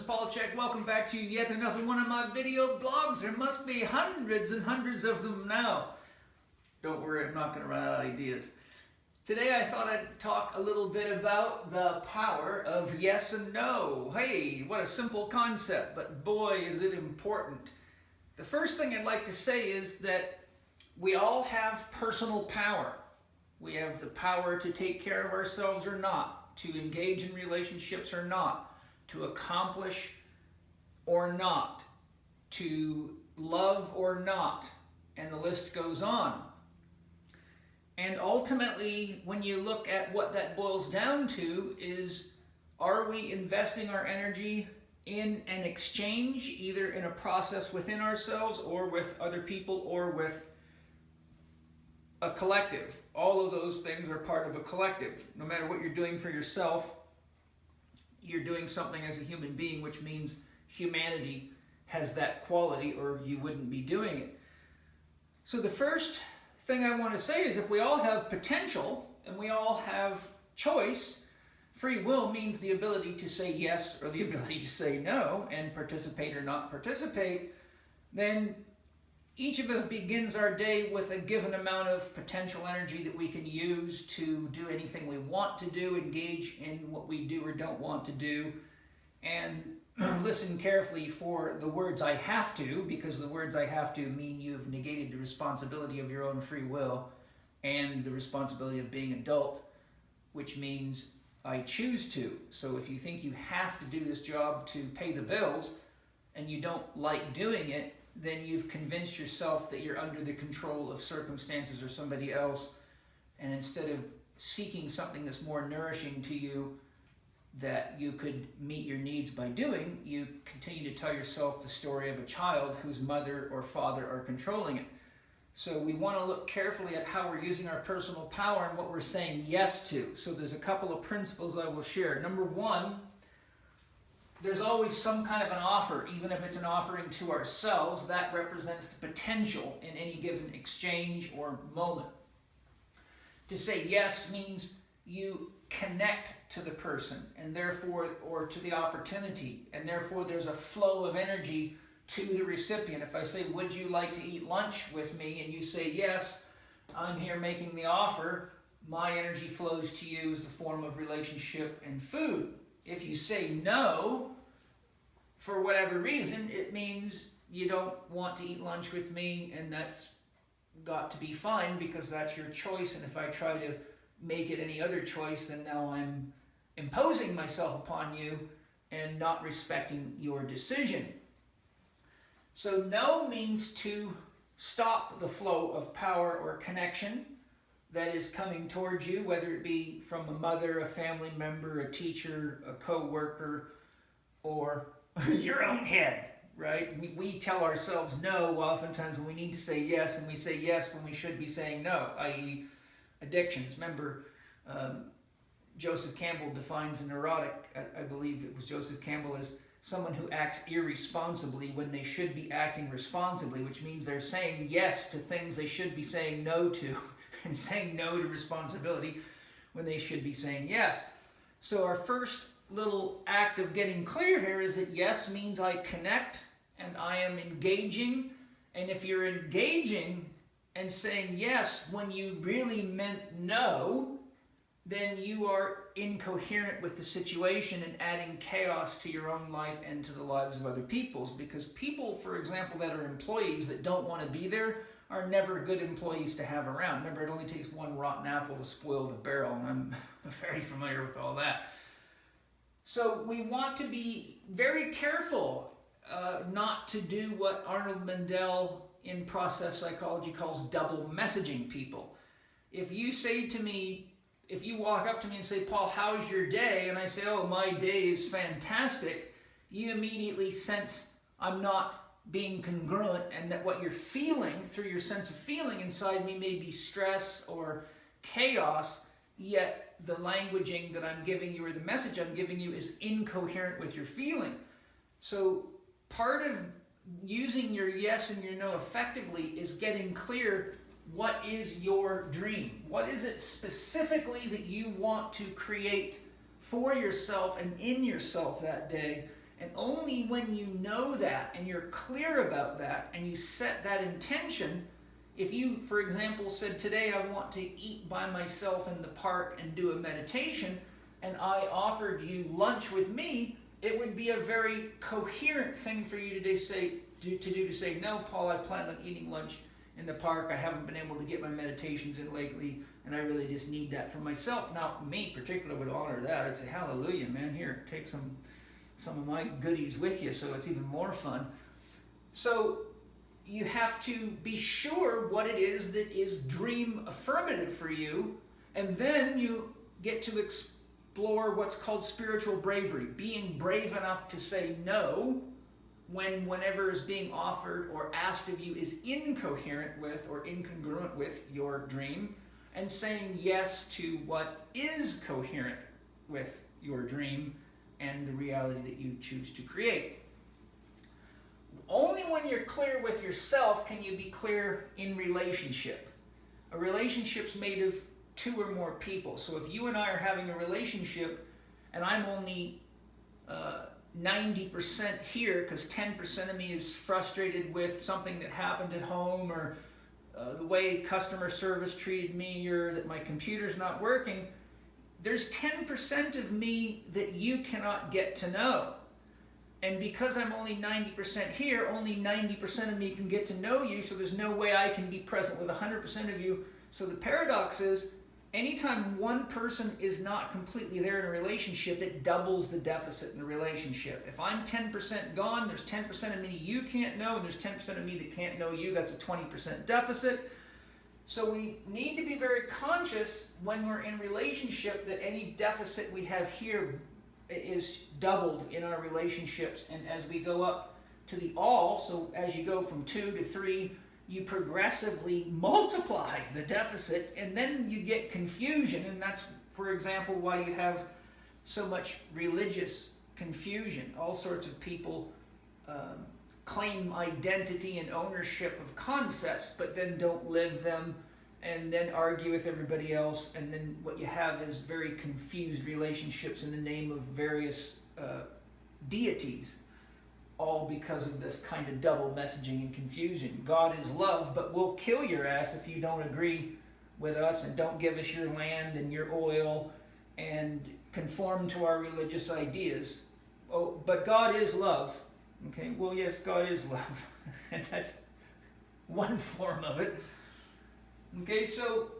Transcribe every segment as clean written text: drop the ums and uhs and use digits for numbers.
Chek. Welcome back to yet another one of my video blogs. There must be hundreds and hundreds of them now. Don't worry, I'm not going to run out of ideas. Today I thought I'd talk a little bit about the power of yes and no. Hey, what a simple concept, but boy is it important. The first thing I'd like to say is that we all have personal power. We have the power to take care of ourselves or not, to engage in relationships or not, to accomplish or not, to love or not, and the list goes on. And ultimately, when you look at what that boils down to is, are we investing our energy in an exchange, either in a process within ourselves or with other people or with a collective? All of those things are part of a collective. No matter what you're doing for yourself, you're doing something as a human being, which means humanity has that quality or you wouldn't be doing it. So the first thing I want to say is if we all have potential and we all have choice, free will means the ability to say yes or the ability to say no and participate or not participate, then each of us begins our day with a given amount of potential energy that we can use to do anything we want to do, engage in what we do or don't want to do, and listen carefully for the words "I have to," because the words "I have to" mean you've negated the responsibility of your own free will and the responsibility of being adult, which means I choose to. So if you think you have to do this job to pay the bills and you don't like doing it, then you've convinced yourself that you're under the control of circumstances or somebody else, and instead of seeking something that's more nourishing to you that you could meet your needs by doing, you continue to tell yourself the story of a child whose mother or father are controlling it. So we want to look carefully at how we're using our personal power and what we're saying yes to. So there's a couple of principles I will share. Number one, there's always some kind of an offer, even if it's an offering to ourselves, that represents the potential in any given exchange or moment. To say yes means you connect to the person and therefore, or to the opportunity, and therefore there's a flow of energy to the recipient. If I say, would you like to eat lunch with me? And you say yes, I'm here making the offer, my energy flows to you as the form of relationship and food. If you say no, for whatever reason, it means you don't want to eat lunch with me, and that's got to be fine because that's your choice. And if I try to make it any other choice, then now I'm imposing myself upon you and not respecting your decision. So no means to stop the flow of power or connection that is coming towards you, whether it be from a mother, a family member, a teacher, a co-worker, or your own head, right? We tell ourselves no oftentimes when we need to say yes, and we say yes when we should be saying no, i.e. addictions. Remember, Joseph Campbell defines a neurotic, I believe it was Joseph Campbell, as someone who acts irresponsibly when they should be acting responsibly, which means they're saying yes to things they should be saying no to, and saying no to responsibility when they should be saying yes. So our first little act of getting clear here is that yes means I connect and I am engaging. And if you're engaging and saying yes when you really meant no, then you are incoherent with the situation and adding chaos to your own life and to the lives of other people's. Because people, for example, that are employees that don't want to be there are never good employees to have around. Remember, it only takes one rotten apple to spoil the barrel, and I'm very familiar with all that. So we want to be very careful not to do what Arnold Mandel in process psychology calls double messaging people. If you say to me, if you walk up to me and say, Paul, how's your day? And I say, oh, my day is fantastic, you immediately sense I'm not being congruent, and that what you're feeling through your sense of feeling inside me may be stress or chaos, yet the languaging that I'm giving you or the message I'm giving you is incoherent with your feeling. So part of using your yes and your no effectively is getting clear, what is your dream? What is it specifically that you want to create for yourself and in yourself that day? And only when you know that and you're clear about that and you set that intention, if you, for example, said, today I want to eat by myself in the park and do a meditation, and I offered you lunch with me, it would be a very coherent thing for you to say, no, Paul, I plan on eating lunch in the park. I haven't been able to get my meditations in lately, and I really just need that for myself. Now, me particularly would honor that. I'd say, hallelujah, man, here, take some of my goodies with you, so it's even more fun. So you have to be sure what it is that is dream affirmative for you, and then you get to explore what's called spiritual bravery, being brave enough to say no when whenever is being offered or asked of you is incoherent with or incongruent with your dream, and saying yes to what is coherent with your dream and the reality that you choose to create. Only when you're clear with yourself can you be clear in relationship. A relationship's made of two or more people. So if you and I are having a relationship and I'm only 90% here because 10% of me is frustrated with something that happened at home, or the way customer service treated me, or that my computer's not working, there's 10% of me that you cannot get to know. And because I'm only 90% here, only 90% of me can get to know you, so there's no way I can be present with 100% of you. So the paradox is, anytime one person is not completely there in a relationship, it doubles the deficit in the relationship. If I'm 10% gone, there's 10% of me you can't know, and there's 10% of me that can't know you. That's a 20% deficit. So we need to be very conscious when we're in relationship that any deficit we have here is doubled in our relationships. And as we go up to the all, so as you go from 2 to 3, you progressively multiply the deficit, and then you get confusion. And that's, for example, why you have so much religious confusion. All sorts of people claim identity and ownership of concepts, but then don't live them, and then argue with everybody else. And then what you have is very confused relationships in the name of various deities, all because of this kind of double messaging and confusion. God is love, but we'll kill your ass if you don't agree with us and don't give us your land and your oil and conform to our religious ideas. Oh, but God is love. Okay, well, yes, God is love. And that's one form of it. Okay, so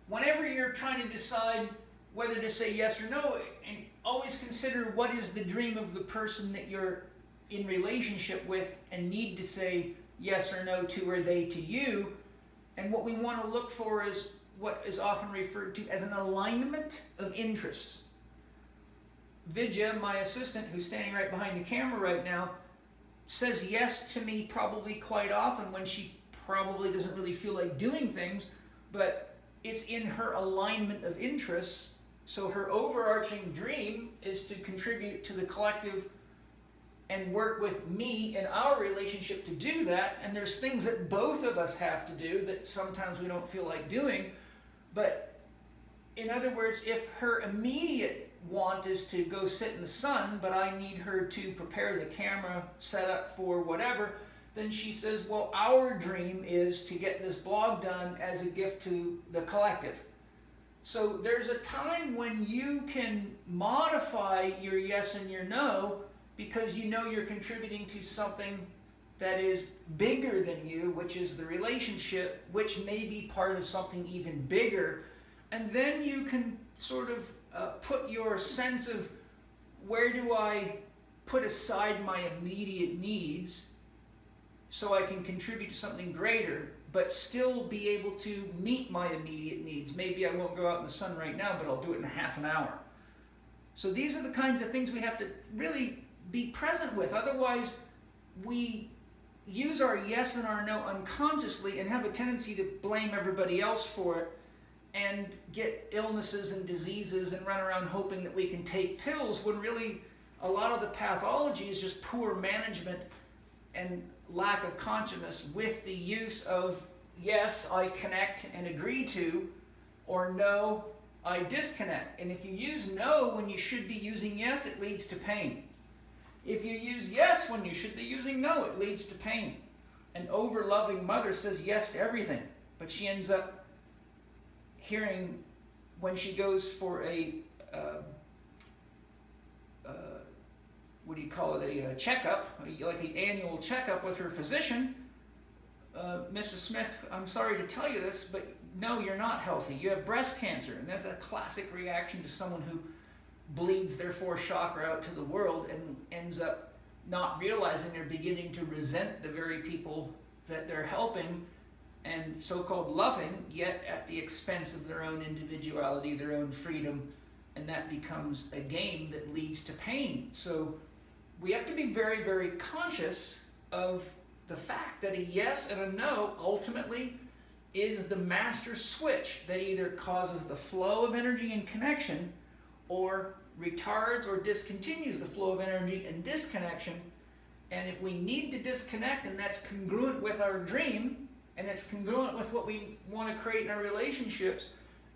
whenever you're trying to decide whether to say yes or no, and always consider what is the dream of the person that you're in relationship with and need to say yes or no to, or they to you. And what we want to look for is what is often referred to as an alignment of interests. Vidya, my assistant, who's standing right behind the camera right now, says yes to me probably quite often when she probably doesn't really feel like doing things, but it's in her alignment of interests. So her overarching dream is to contribute to the collective and work with me in our relationship to do that. And there's things that both of us have to do that sometimes we don't feel like doing. But in other words, if her immediate want is to go sit in the sun, but I need her to prepare the camera set up for whatever, then she says, well, our dream is to get this blog done as a gift to the collective. So there's a time when you can modify your yes and your no, because you know you're contributing to something that is bigger than you, which is the relationship, which may be part of something even bigger. And then you can sort of put your sense of, where do I put aside my immediate needs so I can contribute to something greater, but still be able to meet my immediate needs. Maybe I won't go out in the sun right now, but I'll do it in a half an hour. So these are the kinds of things we have to really be present with. Otherwise, we use our yes and our no unconsciously and have a tendency to blame everybody else for it and get illnesses and diseases and run around hoping that we can take pills, when really a lot of the pathology is just poor management and lack of consciousness with the use of yes, I connect and agree to, or no, I disconnect. And if you use no when you should be using yes, it leads to pain. If you use yes when you should be using no, it leads to pain. An over-loving mother says yes to everything, but she ends up hearing when she goes for a what do you call it, a checkup, like an annual checkup with her physician. Mrs. Smith, I'm sorry to tell you this, but no, you're not healthy. You have breast cancer. And that's a classic reaction to someone who bleeds their fourth chakra out to the world and ends up not realizing they're beginning to resent the very people that they're helping and so-called loving, yet at the expense of their own individuality, their own freedom, and that becomes a game that leads to pain. So we have to be very, very conscious of the fact that a yes and a no ultimately is the master switch that either causes the flow of energy and connection or retards or discontinues the flow of energy and disconnection. And if we need to disconnect, and that's congruent with our dream, and it's congruent with what we want to create in our relationships,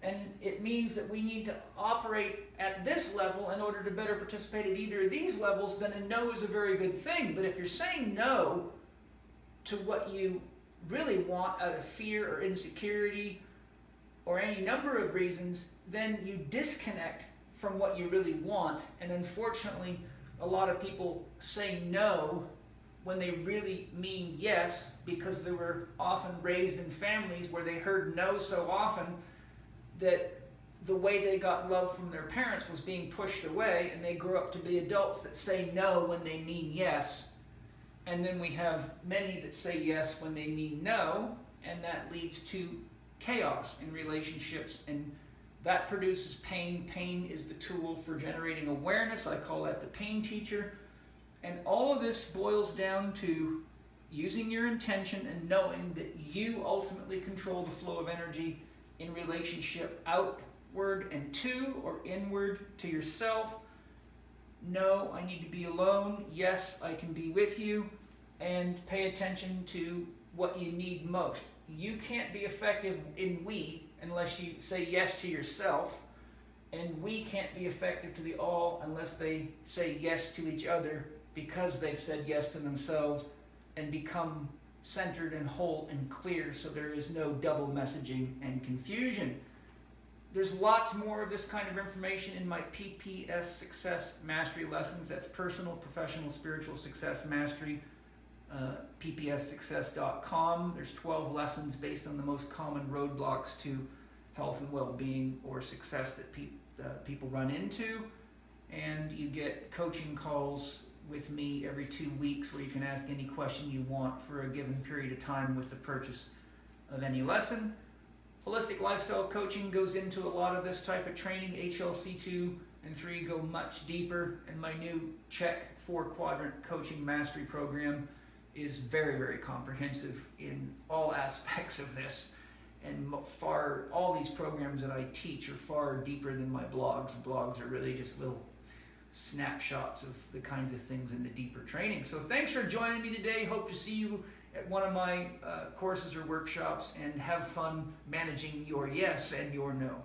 and it means that we need to operate at this level in order to better participate at either of these levels, then a no is a very good thing. But if you're saying no to what you really want out of fear or insecurity or any number of reasons, then you disconnect from what you really want. And unfortunately, a lot of people say no when they really mean yes, because they were often raised in families where they heard no so often that the way they got love from their parents was being pushed away, and they grew up to be adults that say no when they mean yes. And then we have many that say yes when they mean no, and that leads to chaos in relationships, and that produces pain. Pain is the tool for generating awareness. I call that the pain teacher. And all of this boils down to using your intention and knowing that you ultimately control the flow of energy in relationship outward and to, or inward to yourself. No, I need to be alone. Yes, I can be with you. And pay attention to what you need most. You can't be effective in we unless you say yes to yourself. And we can't be effective to the all unless they say yes to each other, because they've said yes to themselves and become centered and whole and clear, so there is no double messaging and confusion. There's lots more of this kind of information in my PPS Success Mastery lessons. That's Personal, Professional, Spiritual Success Mastery, ppssuccess.com. There's 12 lessons based on the most common roadblocks to health and well-being or success that people run into. And you get coaching calls with me every 2 weeks where you can ask any question you want for a given period of time with the purchase of any lesson. Holistic lifestyle coaching goes into a lot of this type of training. HLC 2 and 3 go much deeper, and my new Chek 4-quadrant coaching mastery program is very, very comprehensive in all aspects of this. And all these programs that I teach are far deeper than my blogs. Blogs are really just little snapshots of the kinds of things in the deeper training. So thanks for joining me today. Hope to see you at one of my courses or workshops, and have fun managing your yes and your no.